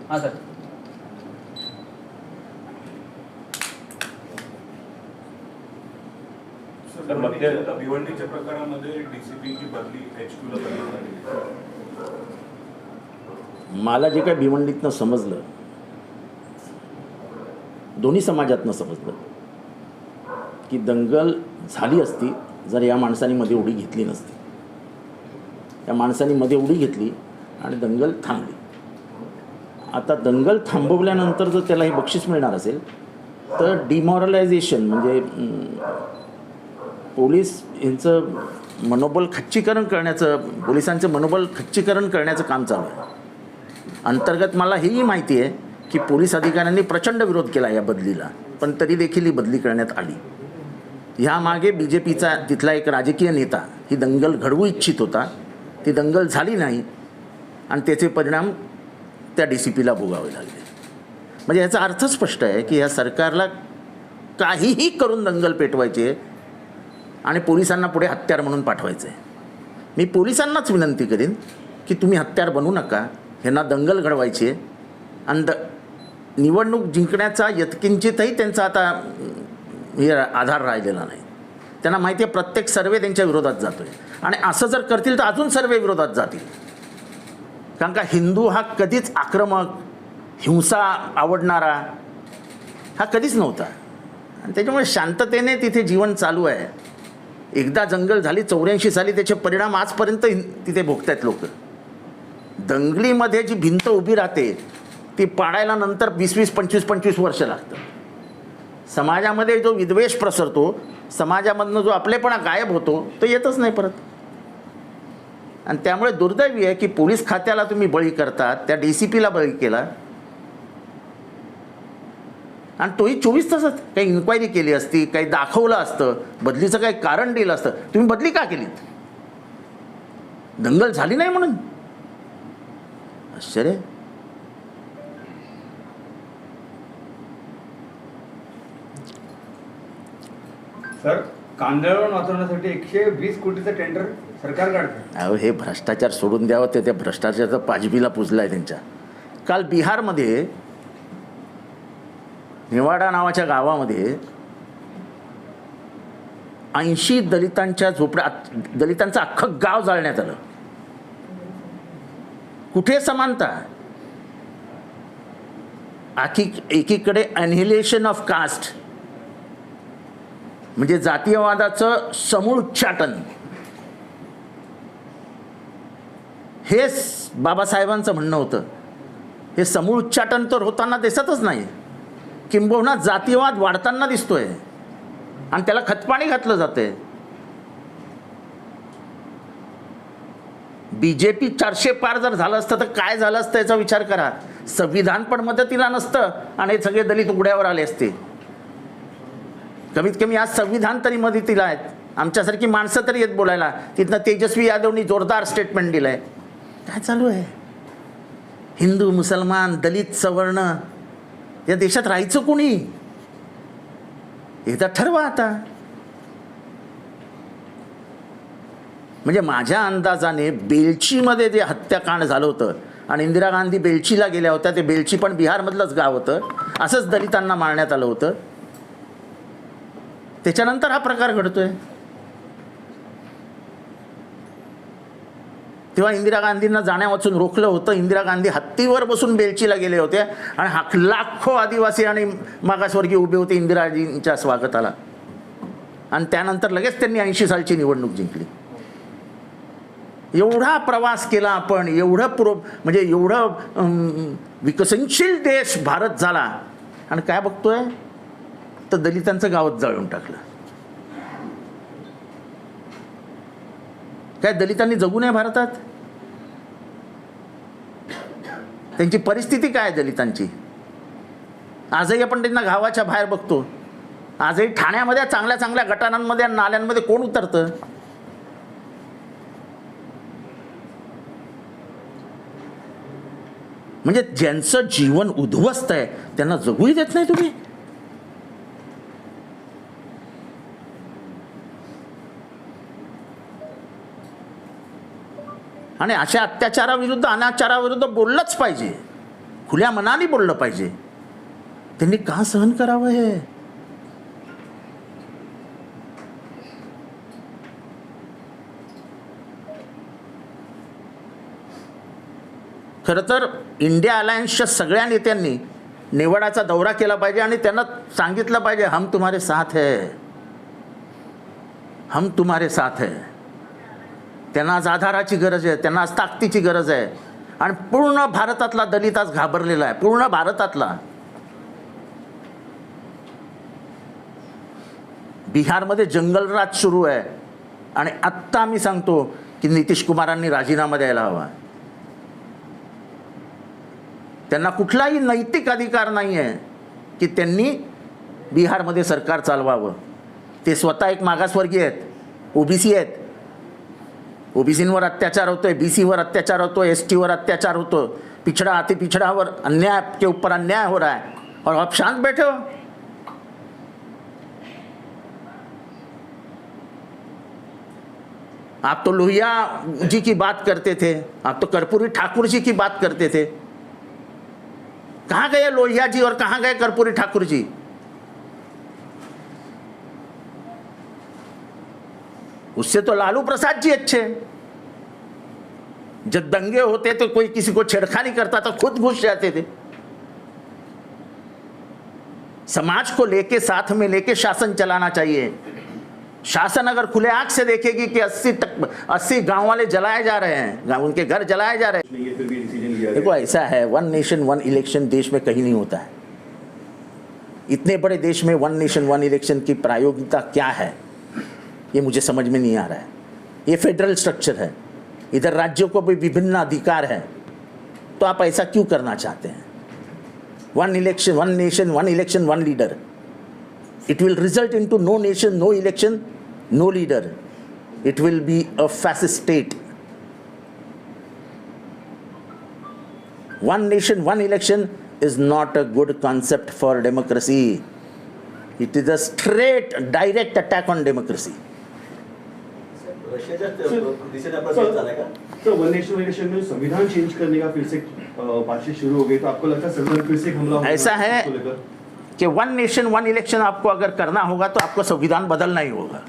हाँ sir. Sir मध्य भिवंडीच्या प्रकरणामध्ये डीसीपीची बदली HQ ला करण्यात आली. मला जे काय भिवंडीतनं समजलं, दोन्ही समाजातनं समजलं की दंगल झाली असती जर या माणसांनी मध्ये उडी घेतली नसती. या माणसांनी मध्ये उडी घेतली आणि दंगल थांबली. आता दंगल थांबवल्यानंतर जर त्याला हे बक्षीस मिळणार असेल तर डिमॉरलायझेशन म्हणजे पोलीस यांचं मनोबल खच्चीकरण करण्याचं, पोलिसांचं मनोबल खच्चीकरण करण्याचं काम चालू आहे. अंतर्गत मला हेही माहिती आहे की पोलीस अधिकाऱ्यांनी प्रचंड विरोध केला या बदलीला, पण तरी देखील ही बदली करण्यात आली. ह्यामागे BJPचा तिथला एक राजकीय नेता ही दंगल घडवू इच्छित होता. ती दंगल झाली नाही आणि त्याचे परिणाम त्या DCPला भोगावे लागले. म्हणजे याचा अर्थ स्पष्ट आहे की ह्या सरकारला काहीही करून दंगल पेटवायची आहे आणि पोलिसांना पुढे हत्यार म्हणून पाठवायचं आहे. मी पोलिसांनाच विनंती करीन की तुम्ही हत्यार बनू नका. ह्यांना दंगल घडवायची आहे आणि निवडणूक जिंकण्याचा यत्किंचितही त्यांचा आता हे आधार राहिलेला नाही. त्यांना माहिती आहे प्रत्येक सर्वे त्यांच्या विरोधात जातो आहे आणि असं जर करतील तर अजून सर्वे विरोधात जातील. कारण का हिंदू हा कधीच आक्रमक, हिंसा आवडणारा हा कधीच नव्हता आणि त्याच्यामुळे शांततेने तिथे जीवन चालू आहे. एकदा दंगल झाली 84 साली, त्याचे परिणाम आजपर्यंत तिथे भोगत आहेत लोक. दंगलीमध्ये जी भिंत उभी राहते ती पाडायला नंतर 20-20, 25-25 वर्ष लागतं. समाजामध्ये जो विद्वेष प्रसरतो, समाजामधनं जो आपलेपणा गायब होतो तो येतच नाही परत. आणि त्यामुळे दुर्दैवी आहे की पोलीस खात्याला तुम्ही बळी करतात, त्या DCPला बळी केला आणि तोही 24 तासात. काही इन्क्वायरी केली असती, काही दाखवलं असतं, बदलीचं काही कारण दिलं असतं. तुम्ही बदली का केलीत? दंगल झाली नाही म्हणून? आश्चर्य. सर, कांदळवन वाचवण्यासाठी 120 कोटीचं टेंडर सरकार काढतं. अहो, हे भ्रष्टाचार सोडून द्यावं. ते त्या भ्रष्टाचाराचा पाजबीला पुजला आहे त्यांच्या. काल बिहारमध्ये निवाडा नावाच्या गावामध्ये 80 दलितांच्या झोपड्या, दलितांचं अख्खं गाव जाळण्यात आलं. कुठे समानता? एकीकडे अनहिलेशन ऑफ कास्ट म्हणजे जातीयवादाचं समूळ उच्चाटन, हेच बाबासाहेबांचं म्हणणं होतं. हे समूळ उच्चाटन तर होताना दिसतच नाही, किंबहुना जातीयवाद वाढताना दिसतोय आणि त्याला खतपाणी घातलं जाते. BJP 400 पार जर झालं असतं तर काय झालं असतं याचा विचार करा. संविधान पण मदतीला नसतं आणि हे सगळे दलित उघड्यावर आले असते. कमीत कमी आज संविधान तरी मदतीला आहेत. आमच्यासारखी माणसं तरी येत बोलायला. तिथनं तेजस्वी यादवनी जोरदार स्टेटमेंट दिलंय. काय चालू आहे? हिंदू, मुसलमान, दलित, सवर्ण या देशात राहायचं कोणी? एकदा ठरवा आता. म्हणजे माझ्या अंदाजाने बेलचीमध्ये जे हत्याकांड झालं होतं आणि इंदिरा गांधी बेलचीला गेल्या होत्या, ते बेलची पण बिहारमधलंच गाव होतं. असंच दलितांना मारण्यात आलं होतं. त्याच्यानंतर हा प्रकार घडतोय. तेव्हा इंदिरा गांधींना जाण्या वाचून रोखलं होतं. इंदिरा गांधी हत्तीवर बसून बेलचीला गेले होते आणि लाखो आदिवासी आणि मागासवर्गीय उभे होते इंदिराजींच्या स्वागताला. आणि त्यानंतर लगेच त्यांनी 80 सालची निवडणूक जिंकली. एवढा प्रवास केला आपण, एवढं म्हणजे एवढं विकसनशील देश भारत झाला आणि काय बघतोय तर दलितांचं गावच जाळून टाकलं. काय दलितांनी जगू नये भारतात? त्यांची परिस्थिती काय आहे दलितांची? आजही आपण त्यांना गावाच्या बाहेर बघतो. आजही ठाण्यामध्ये चांगल्या चांगल्या गटारांमध्ये नाल्यांमध्ये कोण उतरतं? म्हणजे ज्यांचं जीवन उद्ध्वस्त आहे त्यांना जगूही देत नाही तुम्ही. आणि अशा अत्याचाराविरुद्ध अनाचाराविरुद्ध बोललंच पाहिजे, खुल्या मनाने बोललं पाहिजे. त्यांनी का सहन करावं हे? खरं तर इंडिया अलायन्सच्या सगळ्या नेत्यांनी नेवाडाचा दौरा केला पाहिजे आणि त्यांना सांगितलं पाहिजे, हम तुम्हारे साथ है, हम तुम्हारे साथ है. त्यांना आज आधाराची गरज आहे, त्यांना आज ताकदीची गरज आहे. आणि पूर्ण भारतातला दलित आज घाबरलेला आहे, पूर्ण भारतातला. बिहारमध्ये जंगलराज सुरू आहे आणि आत्ता मी सांगतो की नितीश कुमारांनी राजीनामा द्यायला हवा. त्यांना कुठलाही नैतिक अधिकार नाही आहे की त्यांनी बिहारमध्ये सरकार चालवावं. ते स्वतः एक मागासवर्गीय आहेत, ओबीसी आहेत. ओबीसींवर अत्याचार होतोय, बीसीवर अत्याचार होतोय, एसटीवर अत्याचार होतो, पिछड़ा अति पिछड़ावर अन्याय के ऊपर अन्याय हो रहा है और आप शांत बैठे हो. आप तो लोहिया जी की बात करते थे, आप तो कर्पूरी ठाकुर जी की बात करते थे. कहाँ गए लोहिया जी और कहाँ गए कर्पूरी ठाकुर जी? उससे तो लालू प्रसाद जी अच्छे. जब दंगे होते तो कोई किसी को छेड़खानी करता तो खुद घुस जाते थे. समाज को लेके साथ में लेके शासन चलाना चाहिए. शासन अगर खुले आंख से देखेगी कि 80 गांव वाले जलाए जा रहे हैं, उनके घर जलाए जा रहे हैं. ये फिर भी डिसीजन लिया देखो ऐसा है, वन नेशन वन इलेक्शन देश में कहीं नहीं होता है. इतने बड़े देश में वन नेशन वन इलेक्शन की प्रायोगिकता क्या है ये मुझे समझ में नहीं आ रहा है. ये फेडरल स्ट्रक्चर है, इधर राज्यों को भी विभिन्न अधिकार है, तो आप ऐसा क्यों करना चाहते हैं? One election one nation one election one leader, it will result into no nation, no election, no leader. It will be a fascist state. One nation, one election is not a good concept for democracy. It is a straight, direct attack on democracy. रशियाच्या दिशेने आपला change झालाय का? तो one nation election में संविधान change करने का फिर से बातचीत शुरू हो गई, तो आपको लगता है संविधान फिर से हमला होगा ऐसा है इसको लेकर? कि वन नेशन वन इलेक्शन आपको अगर करना होगा तो आपको संविधान बदलना ही होगा.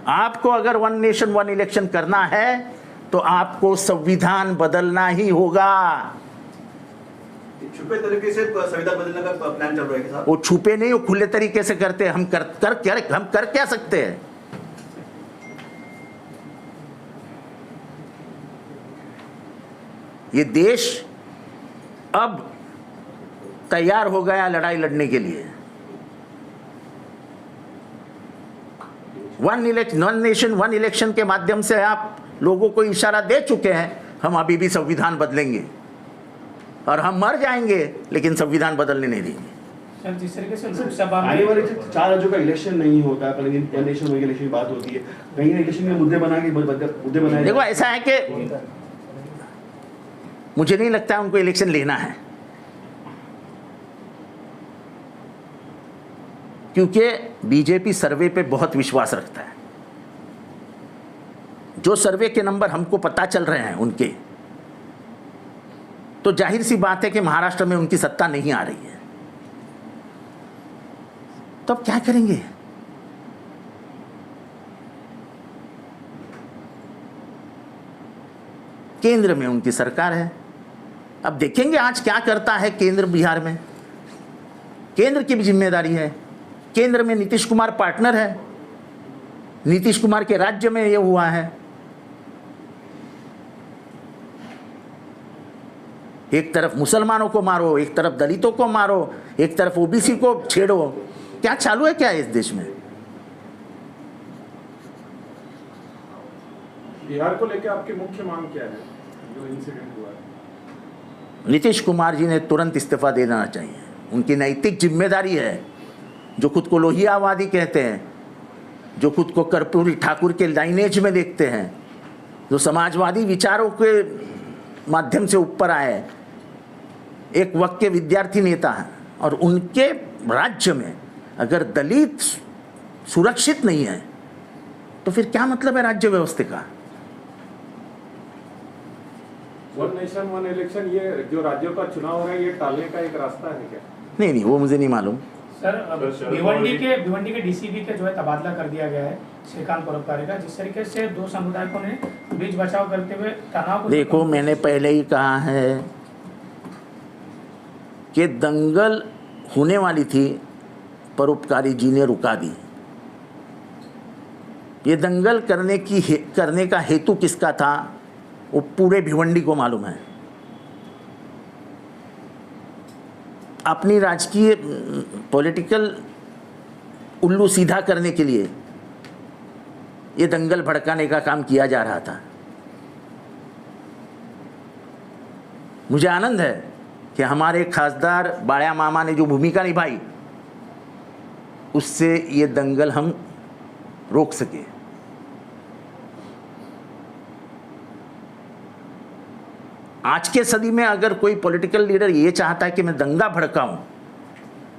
आपको अगर वन नेशन वन इलेक्शन करना है तो आपको संविधान बदलना ही होगा. छुपे तरीके से संविधान बदलने का प्लान चल रहा है साहब? वो छुपे नहीं, वो खुले तरीके से करते हैं. हम कर क्या सकते हैं? ये देश अब तैयार हो गया लड़ाई लड़ने के लिए. वन नेशन वन इलेक्शन के माध्यम से आप लोगों को इशारा दे चुके हैं, हम अभी भी संविधान बदलेंगे और हम मर जाएंगे लेकिन संविधान बदलने नहीं देंगे. सर जिस तरीके से लोकसभा आने वाले 4 राज्यों का इलेक्शन नहीं होता है, लेकिन वन नेशन वन इलेक्शन की बात होती है. कहीं ना इलेक्शन में मुद्दे बनाए. देखो ऐसा है कि मुझे नहीं लगता है उनको इलेक्शन लेना है, क्योंकि बीजेपी सर्वे पे बहुत विश्वास रखता है. जो सर्वे के नंबर हमको पता चल रहे हैं उनके, तो जाहिर सी बात है कि महाराष्ट्र में उनकी सत्ता नहीं आ रही है. तो अब क्या करेंगे? केंद्र में उनकी सरकार है. अब देखेंगे आज क्या करता है केंद्र बिहार में. केंद्र की भी जिम्मेदारी है. केंद्र में नीतीश कुमार पार्टनर है. नीतीश कुमार के राज्य में यह हुआ है. एक तरफ मुसलमानों को मारो, एक तरफ दलितों को मारो, एक तरफ ओबीसी को छेड़ो. क्या चालू है क्या इस देश में? बिहार को लेकर आपकी मुख्य मांग क्या है जो इंसिडेंट हुआ है? नीतीश कुमार जी ने तुरंत इस्तीफा दे देना चाहिए. उनकी नैतिक जिम्मेदारी है. जो खुद को लोहियावादी कहते हैं, जो खुद को कर्पूरी ठाकुर के लाइनेज में देखते हैं, जो समाजवादी विचारों के माध्यम से ऊपर आए, एक वक्त के विद्यार्थी नेता हैं, और उनके राज्य में अगर दलित सुरक्षित नहीं है, तो फिर क्या मतलब है राज्य व्यवस्था का? वन नेशन वन इलेक्शन, ये जो राज्यों का चुनाव हो रहा है, ये टालने का एक रास्ता है क्या? नहीं, वो मुझे नहीं मालूम। सर, अब भिवंडी के डीसीपी के जो है तबादला कर दिया गया है श्रीकांत परोपकारी का, जिस तरीके से दो समुदायों ने बीच बचाव करते हुए तनाव को देखो, मैंने पहले ही कहा है कि दंगल होने वाली थी, परोपकारी जी ने रुका दी। ये दंगल करने का हेतु किसका था वो पूरे भिवंडी को मालूम है। अपनी राजकीय पॉलिटिकल उल्लू सीधा करने के लिए ये दंगल भड़काने का काम किया जा रहा था। मुझे आनंद है कि हमारे खासदार बाळ्या मामा ने जो भूमिका निभाई उससे ये दंगल हम रोक सके। आज के सदी में अगर कोई पॉलिटिकल लीडर ये चाहता है कि मैं दंगा भड़काऊं,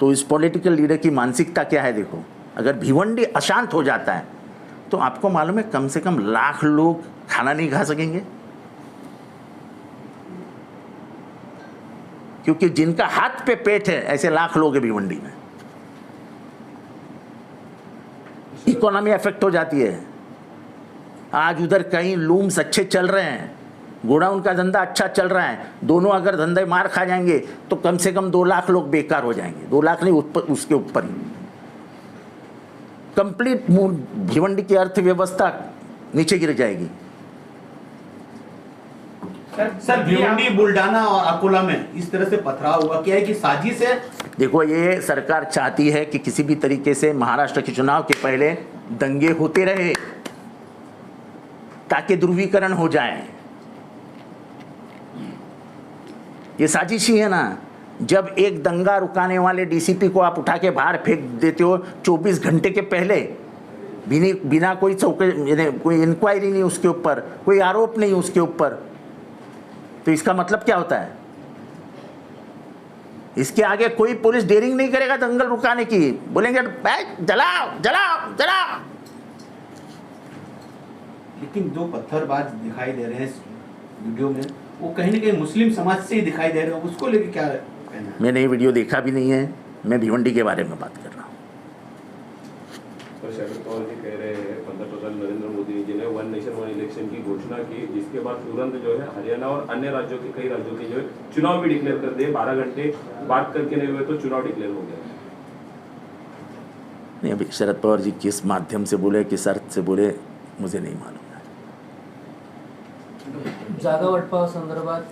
तो इस पॉलिटिकल लीडर की मानसिकता क्या है देखो। अगर भिवंडी अशांत हो जाता है तो आपको मालूम है कम से कम लाख लोग खाना नहीं खा सकेंगे, क्योंकि जिनका हाथ पे पेट है ऐसे लाख लोग हैं भिवंडी में। इकोनॉमी अफेक्ट हो जाती है। आज उधर कहीं लूम्स अच्छे चल रहे हैं, गोडाउन का धंधा अच्छा चल रहा है, दोनों अगर धंधे मार खा जाएंगे तो कम से कम 2 लाख लोग बेकार हो जाएंगे। 2 लाख नहीं, उसके ऊपर ही कंप्लीट भिवंडी की अर्थव्यवस्था नीचे गिर जाएगी। सर, भिवंडी, बुल्डाना और अकोला में इस तरह से पथराव हुआ, क्या है कि साजिश है? देखो, ये सरकार चाहती है कि किसी भी तरीके से महाराष्ट्र के चुनाव के पहले दंगे होते रहे ताकि ध्रुवीकरण हो जाए। ये साजिश ही है ना। जब एक दंगा रुकाने वाले डीसीपी को आप उठा के बाहर फेंक देते हो 24 घंटे के पहले, बिना कोई कोई इंक्वायरी नहीं उसके ऊपर, कोई आरोप नहीं उसके ऊपर, तो इसका मतलब क्या होता है? इसके आगे कोई पुलिस डेयरिंग नहीं करेगा दंगल रुकाने की। बोलेंगे जलाओ जलाओ जलाओ। लेकिन 2 पत्थरबाज दिखाई दे रहे हैं इस वीडियो में, वो कहीं ना कहीं मुस्लिम समाज से ही दिखाई दे रहे हैं, उसको लेके क्या कहना है? मैंने ये वीडियो देखा भी नहीं है, मैं भिवंडी के बारे में बात कर रहा हूँ। तो शरद पवार जी कह रहे हैं, पंतप्रधान नरेंद्र मोदी जी ने वन नेशन वन इलेक्शन की घोषणा की, जिसके बाद तुरंत जो है हरियाणा और अन्य राज्यों के कई राज्यों के जो है चुनाव भी डिक्लेयर कर दिए। 12 घंटे बात करके नहीं हुए तो चुनाव डिक्लेयर हो गया। नहीं, अभी शरद पवार जी किस माध्यम से बोले, किस अर्थ से बोले, मुझे नहीं मालूम है। जागा वाटपा संदर्भात